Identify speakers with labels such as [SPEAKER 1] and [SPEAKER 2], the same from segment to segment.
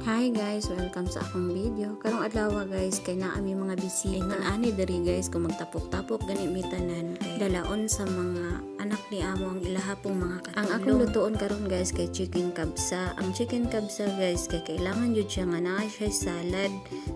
[SPEAKER 1] Hi guys, welcome sa akong video. Karong adlaw guys, kay naa mi mga bisita. Ani diri guys kung magtapok-tapok gani mi tanan kay dalaon sa mga anak ni amo ang ilahapong mga katulong. Ang akong lutuon karon guys kay chicken kabsa. Ang chicken kabsa guys kay kailangan jud siya nga naa siya salad.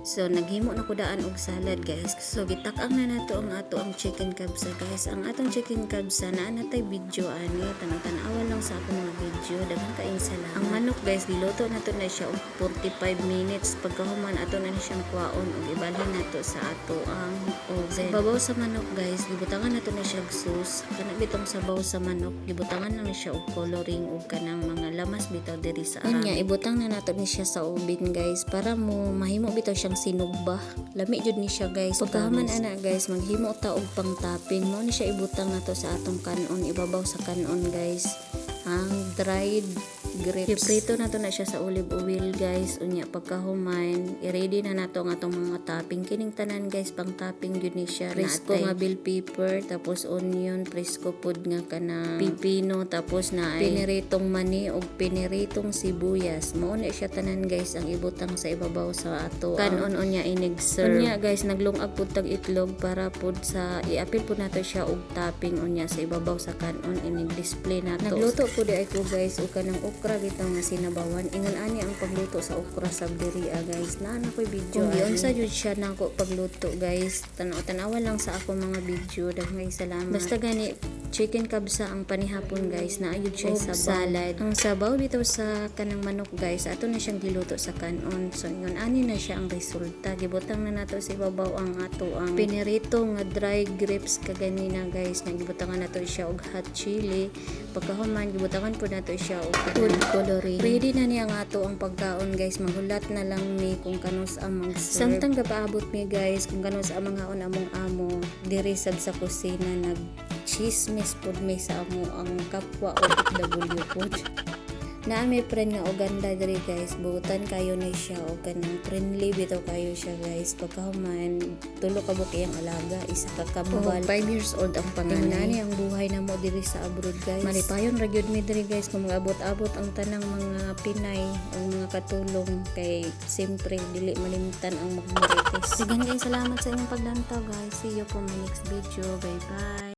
[SPEAKER 1] So naghimo na ko daan og salad guys. So gitak-ang na nato ang chicken kabsa guys. Ang atong chicken kabsa naa natay video ani tanang-tanawan lang sa akong mga video. Daghang kaayong salamat. Ang manok guys giluto nato na siya og 45 minutes pagkahuman ato na siyang kuwaon ug ibalhin nato sa ato ang oven. Babaw sa manok guys, gibutangan nato na siya sauce. Kana bitong sabaw sa manok, gibutangan lang siya og coloring ug kanang mga lamas bitaw diri sa arang. Unya ibutang na nato ni siya sa oven guys para mo mahimo bitaw siyang sinugba. Lami jud ni siya guys. Pagkahuman ana guys, maghimo ta og pang topping. Mo ni siya ibutang nato sa atong kanon, ibabaw sa kanon guys. Ang dried grapes. Iprito nato na siya sa olive oil guys. Unya pagkahuman, i-ready na nato ang atong mga topping. Kining tanan guys, pang topping jud ni siya. Fresco nga bell pepper, tapos onion, fresco pod nga kana pipino, tapos na ay piniritong mani ug piniritong sibuyas. Mao na siya tanan guys ang ibutang sa ibabaw sa ato kanon unya inig-serve. Unya guys, naglungag pud tag itlog para pud sa iapil pud nato siya og topping unya sa ibabaw sa kanon inig-display nato. Nagluto pud ay ko guys og kanang okra bitaw nga sinabawan. Ingon ani ang pagluto sa okra sa diriya guys. Naa na koy video. Kung unsa jud siya nako pagluto guys. Tanaw-tanawan lang sa ako mga video. Daghang salamat. Basta gani chicken kabsa ang panihapon guys. Naayod siya sa salad. Ang sabaw bitaw sa kanang manok guys. Ato na siyang giluto sa kanon. So ingon ani na siya ang resulta. Gibutang na nato sa ibabaw ang ato ang pinirito nga dry grapes kaganina guys. Nagibutangan nato siya og hot chili. Pagkahuman gibutangan po nato siya og food coloring. Ready na niya nga ato ang pagkaon guys. Maghulat na lang mi kung kanos ang mag-serve. Samtang gapaabot mi guys kung kanos ang mga among amo diri sad sa kusina nag chismis pod mi sa amo ang kapwa OFW pod. Na may friend nga Uganda diri guys, buutan kayo ni siya o kanang friendly bitaw kayo siya guys. Pagkahuman tulo ka buki ang alaga, isa ka kambal. 5 years old ang panganay. Ni ang buhay na mo diri sa abroad guys. Malipayon ra gyud mi diri guys kung mag-abot-abot ang tanang mga Pinay o mga katulong kay simpre dili malimtan ang magmarites. Sige guys, salamat sa inyong paglantaw guys. See you for my next video. Bye bye.